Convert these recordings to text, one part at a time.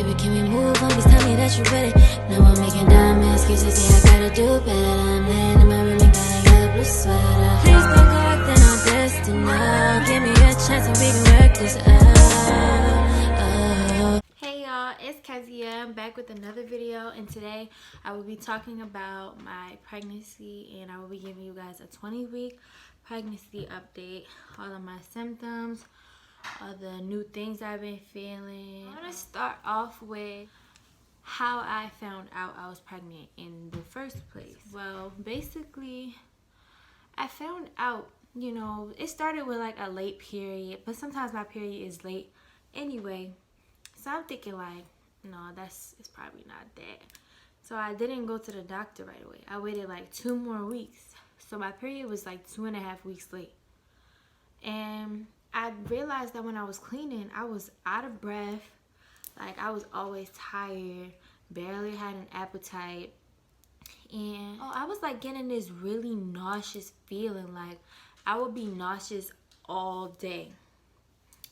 Baby, can we move on? Please tell me that you're ready. Now I'm making dumb excuses, yeah, I gotta do better. I'm laying in my room and got a yellow blue sweater. Please don't go acting all distant now. Give me a chance and we can work this out. Hey y'all, it's Kezi'A. I'm back with another video, and today I will be talking about my pregnancy, and I will be giving you guys a 20-week pregnancy update, all of my symptoms, all the new things I've been feeling. I'm gonna start off with how I found out I was pregnant in the first place. Well, basically, I found out, it started with like a late period, but sometimes my period is late anyway. So I'm thinking like, no, it's probably not that. So I didn't go to the doctor right away. I waited like 2 more weeks. So my period was like 2.5 weeks late. And I realized that when I was cleaning, I was out of breath. Like I was always tired, barely had an appetite. And I was like getting this really nauseous feeling. Like I would be nauseous all day.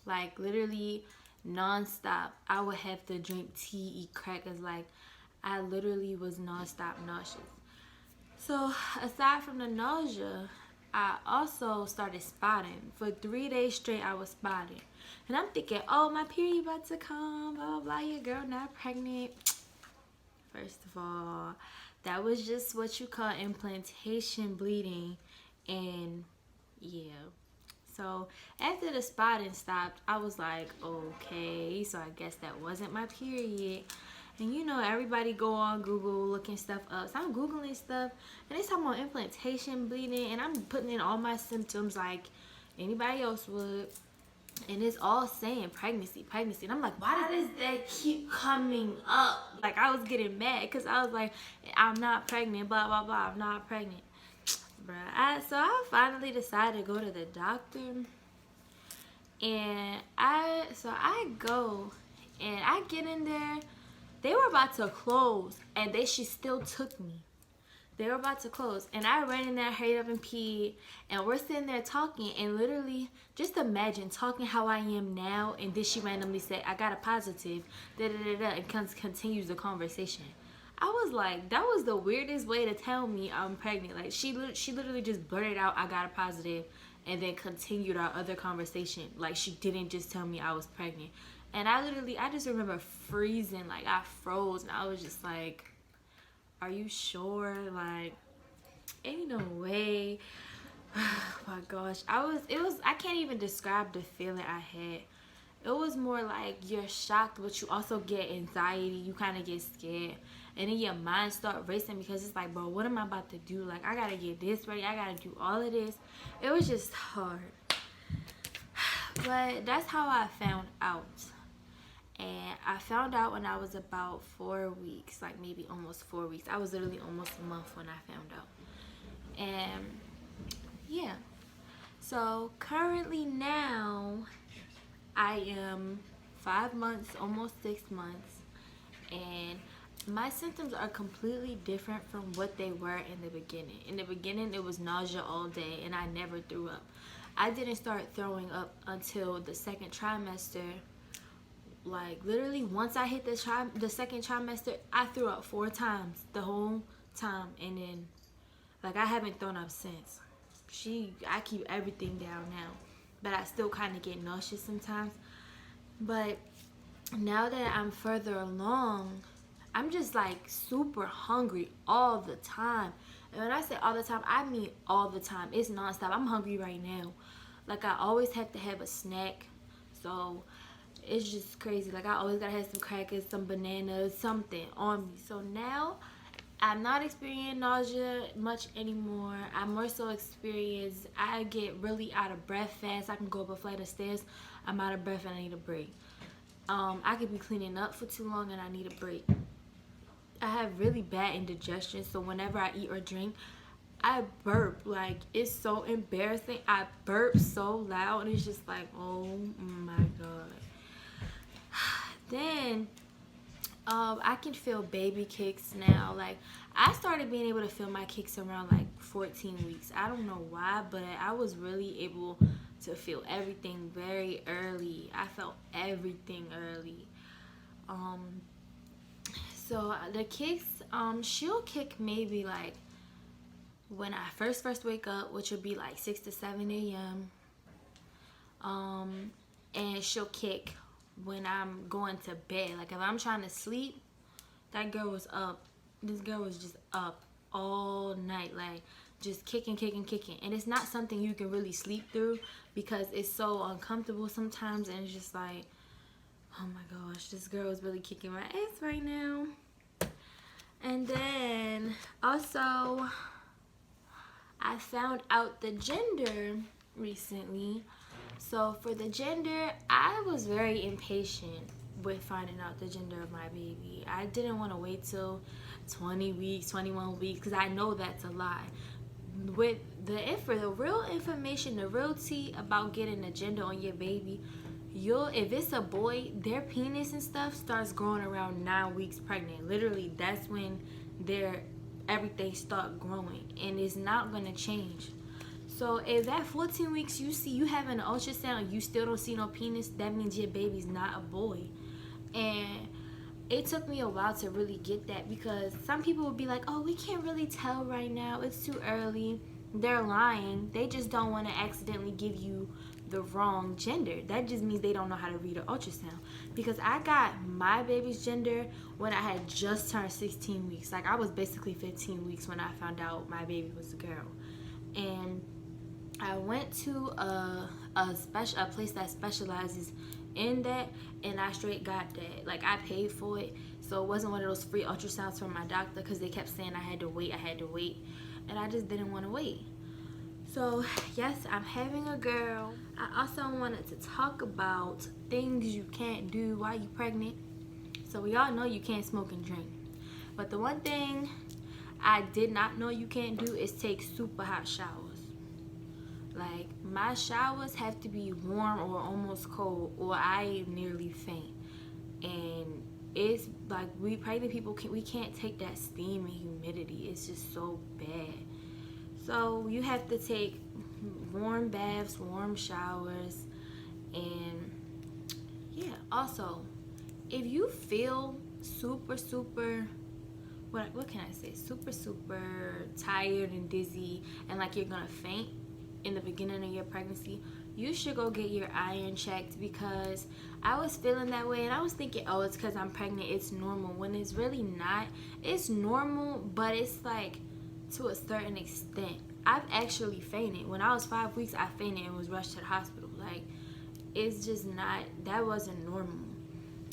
Like literally non-stop. I would have to drink tea, eat crackers. Like I literally was non-stop nauseous. So aside from the nausea, I also started spotting. For 3 days straight I was spotting. And I'm thinking, oh, my period about to come, blah blah blah, your girl not pregnant. First of all, that was just what you call implantation bleeding. And yeah, so after the spotting stopped, I was like, okay, so I guess that wasn't my period. And everybody go on Google looking stuff up. So I'm Googling stuff, and they talking about implantation bleeding, and I'm putting in all my symptoms like anybody else would. And it's all saying pregnancy. And I'm like, why does that keep coming up? Like, I was getting mad because I was like, I'm not pregnant, blah, blah, blah, I'm not pregnant. Bruh, so I finally decided to go to the doctor, and I go, and I get in there. They were about to close, and she still took me. They were about to close, and I ran in there, hurried up and peed, and we're sitting there talking, and literally, just imagine talking how I am now, and then she randomly said, I got a positive, da-da-da-da, and continues the conversation. I was like, that was the weirdest way to tell me I'm pregnant. Like, she literally just blurted out, I got a positive, and then continued our other conversation. Like, she didn't just tell me I was pregnant. And I just remember freezing. Like, I froze, and I was just like, are you sure? Like, ain't no way. Oh my gosh. I can't even describe the feeling I had. It was more like you're shocked, but you also get anxiety. You kind of get scared. And then your mind start racing because it's like, bro, what am I about to do? Like, I got to get this ready. I got to do all of this. It was just hard. But that's how I found out. And I found out when I was about 4 weeks. Like, maybe almost 4 weeks. I was literally almost a month when I found out. And, yeah. So, currently now, I am 5 months, almost 6 months, and my symptoms are completely different from what they were in the beginning. In the beginning, it was nausea all day, and I never threw up. I didn't start throwing up until the second trimester. Like, literally, once I hit the second trimester, I threw up 4 times the whole time, and then, like, I haven't thrown up since. I keep everything down now. But I still kind of get nauseous sometimes. But now that I'm further along, I'm just like super hungry all the time. And when I say all the time, I mean all the time. It's nonstop. I'm hungry right now. Like, I always have to have a snack. So it's just crazy. Like, I always gotta have some crackers, some bananas, something on me. So now I'm not experiencing nausea much anymore. I more so experience, I get really out of breath fast. I can go up a flight of stairs, I'm out of breath and I need a break. I could be cleaning up for too long and I need a break. I have really bad indigestion, so whenever I eat or drink, I burp. Like, it's so embarrassing. I burp so loud, and it's just like, oh my god. Then I can feel baby kicks now. Like, I started being able to feel my kicks around like 14 weeks. I don't know why, but I was really able to feel everything very early. I felt everything early. So the kicks, she'll kick maybe like when I first wake up, which would be like 6 to 7 a.m. And she'll kick when I'm going to bed. Like if I'm trying to sleep, that girl was up. This girl was just up all night, like just kicking. And it's not something you can really sleep through because it's so uncomfortable sometimes, and it's just like, oh my gosh, this girl is really kicking my ass right now. And then also I found out the gender recently. So for the gender, I was very impatient with finding out the gender of my baby. I didn't want to wait till 20 weeks, 21 weeks, because I know that's a lie. With the real information, the real tea about getting a gender on your baby, if it's a boy, their penis and stuff starts growing around 9 weeks pregnant. Literally, that's when everything start growing, and it's not gonna change. So if at 14 weeks you having an ultrasound, you still don't see no penis, that means your baby's not a boy. And it took me a while to really get that, because some people would be like, oh, we can't really tell right now, it's too early. They're lying. They just don't want to accidentally give you the wrong gender. That just means they don't know how to read an ultrasound. Because I got my baby's gender when I had just turned 16 weeks. Like I was basically 15 weeks when I found out my baby was a girl. And I went to a place that specializes in that, and I straight got that. Like I paid for it, so it wasn't one of those free ultrasounds from my doctor, because they kept saying I had to wait, and I just didn't want to wait. So yes, I'm having a girl. I also wanted to talk about things you can't do while you're pregnant. So we all know you can't smoke and drink, but the one thing I did not know you can't do is take super hot showers. Like my showers have to be warm or almost cold, or I nearly faint. And it's like we pregnant people we can't take that steam and humidity. It's just so bad. So you have to take warm baths, warm showers, and yeah. Also, if you feel super what can I say? Super tired and dizzy, and like you're gonna faint in the beginning of your pregnancy, you should go get your iron checked, because I was feeling that way and I was thinking, oh, it's because I'm pregnant, it's normal, when it's really not. It's normal, but it's like to a certain extent. I've actually fainted. When I was 5 weeks, I fainted and was rushed to the hospital. Like, it's just not, that wasn't normal.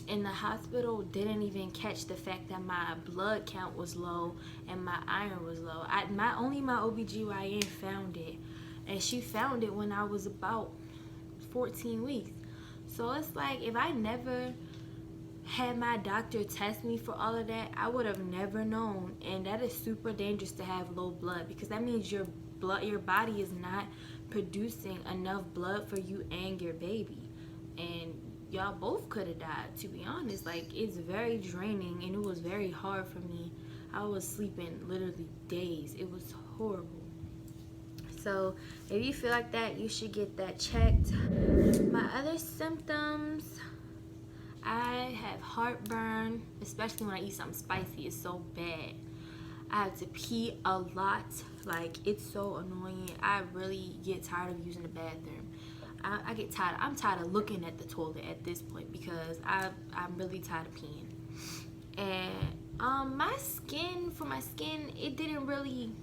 And the hospital didn't even catch the fact that my blood count was low and my iron was low. Only my OBGYN found it. And she found it when I was about 14 weeks. So it's like, if I never had my doctor test me for all of that, I would have never known. And that is super dangerous to have low blood, because that means your body is not producing enough blood for you and your baby. And y'all both could have died, to be honest. Like, it's very draining, and it was very hard for me. I was sleeping literally days. It was horrible. So if you feel like that, you should get that checked. My other symptoms, I have heartburn, especially when I eat something spicy. It's so bad. I have to pee a lot. Like, it's so annoying. I really get tired of using the bathroom. I get tired. I'm tired of looking at the toilet at this point, because I'm really tired of peeing. And for my skin, it didn't really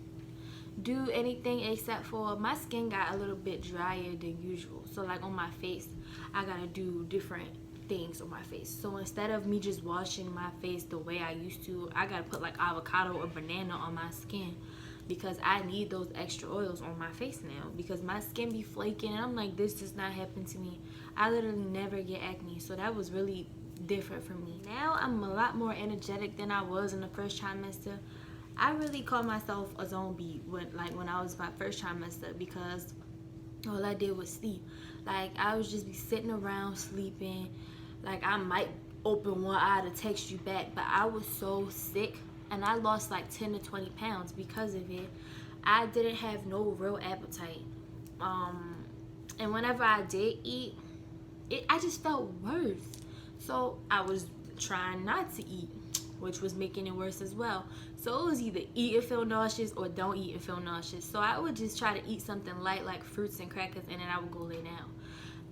do anything, except for my skin got a little bit drier than usual. So like on my face, I gotta do different things on my face. So instead of me just washing my face the way I used to, I gotta put like avocado or banana on my skin, because I need those extra oils on my face now, because my skin be flaking, and I'm like, this does not happen to me. I literally never get acne. So that was really different for me. Now I'm a lot more energetic than I was in the first trimester. I really call myself a zombie when I was my first trimester, because all I did was sleep. Like, I would just be sitting around sleeping. Like, I might open one eye to text you back, but I was so sick, and I lost like 10 to 20 pounds because of it. I didn't have no real appetite. And whenever I did eat, I just felt worse. So I was trying not to eat, which was making it worse as well. So it was either eat and feel nauseous or don't eat and feel nauseous. So I would just try to eat something light like fruits and crackers, and then I would go lay down.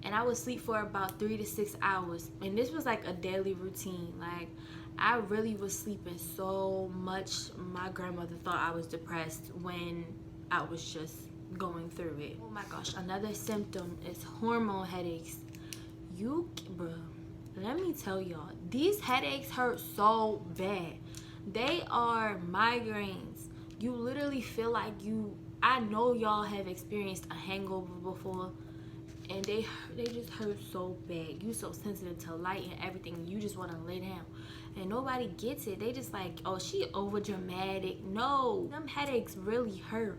And I would sleep for about 3 to 6 hours. And this was like a daily routine. Like, I really was sleeping so much. My grandmother thought I was depressed when I was just going through it. Oh my gosh, another symptom is hormone headaches. Bruh, let me tell y'all, these headaches hurt so bad. They are migraines. You literally feel like I know y'all have experienced a hangover before, and they just hurt so bad. You so sensitive to light and everything, you just want to lay down, and nobody gets it. They just like, oh, she over dramatic. No, them headaches really hurt,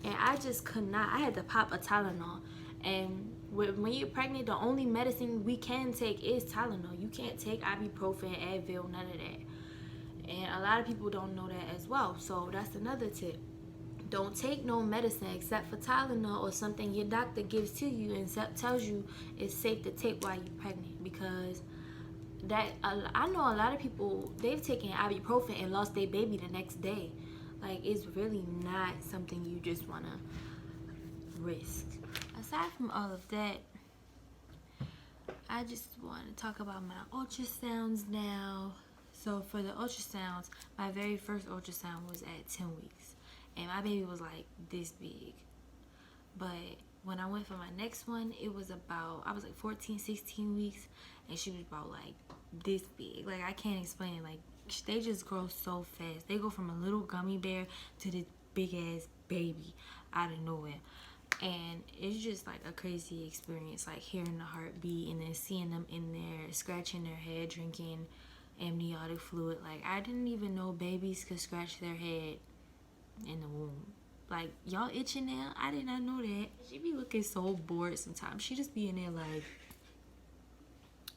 and I just could not. I had to pop a Tylenol. And when you're pregnant, the only medicine we can take is Tylenol. You can't take ibuprofen, Advil, none of that. And a lot of people don't know that as well. So that's another tip. Don't take no medicine except for Tylenol or something your doctor gives to you and tells you it's safe to take while you're pregnant. Because I know a lot of people, they've taken ibuprofen and lost their baby the next day. Like, it's really not something you just want to risk. Aside from all of that, I just want to talk about my ultrasounds now. So for the ultrasounds, my very first ultrasound was at 10 weeks. And my baby was like this big. But when I went for my next one, it was about, I was like 14, 16 weeks. And she was about like this big. Like, I can't explain it. Like, they just grow so fast. They go from a little gummy bear to this big ass baby out of nowhere. And it's just like a crazy experience, like hearing the heartbeat and then seeing them in there scratching their head, drinking amniotic fluid. Like, I didn't even know babies could scratch their head in the womb. Like, y'all itching now? I did not know that. She be looking so bored sometimes. She just be in there like,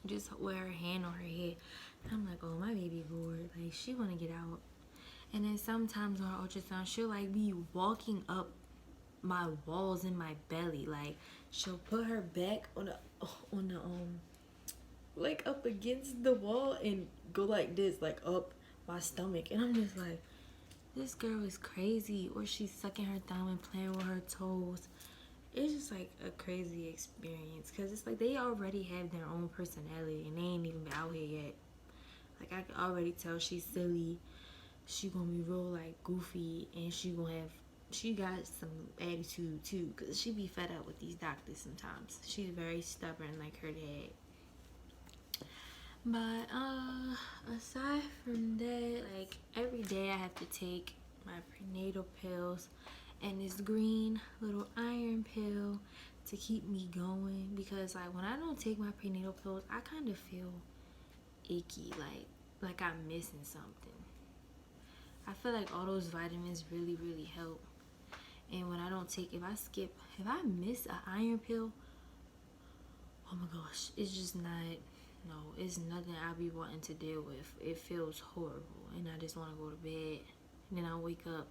just wear her hand on her head. And I'm like, oh, my baby bored. Like, she want to get out. And then sometimes on her ultrasound, she'll like be walking up my walls in my belly. Like, she'll put her back on the like up against the wall and go like this, like up my stomach. And I'm just like, this girl is crazy. Or she's sucking her thumb and playing with her toes. It's just like a crazy experience, because it's like they already have their own personality and they ain't even out here yet. Like, I can already tell she's silly. She gonna be real like goofy, and she got some attitude too, because she be fed up with these doctors sometimes. She's very stubborn like her dad. But aside from that, like, every day I have to take my prenatal pills and this green little iron pill to keep me going, because like when I don't take my prenatal pills, I kind of feel icky, like I'm missing something. I feel like all those vitamins really help. And when I don't take, if I miss an iron pill, oh my gosh, it's just not, no, it's nothing I'll be wanting to deal with. It feels horrible, and I just want to go to bed. And then I wake up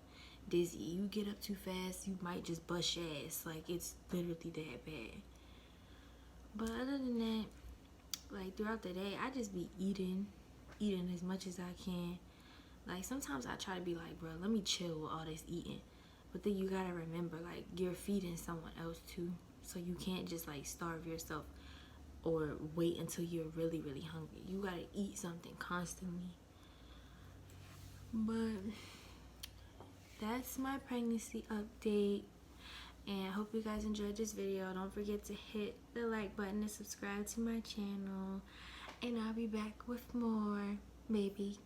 dizzy. You get up too fast, you might just bust your ass. Like, it's literally that bad. But other than that, like, throughout the day, I just be eating as much as I can. Like, sometimes I try to be like, bro, let me chill with all this eating. But then you gotta remember, like, you're feeding someone else too. So you can't just like starve yourself or wait until you're really hungry. You gotta eat something constantly. But that's my pregnancy update. And I hope you guys enjoyed this video. Don't forget to hit the like button and subscribe to my channel. And I'll be back with more, maybe.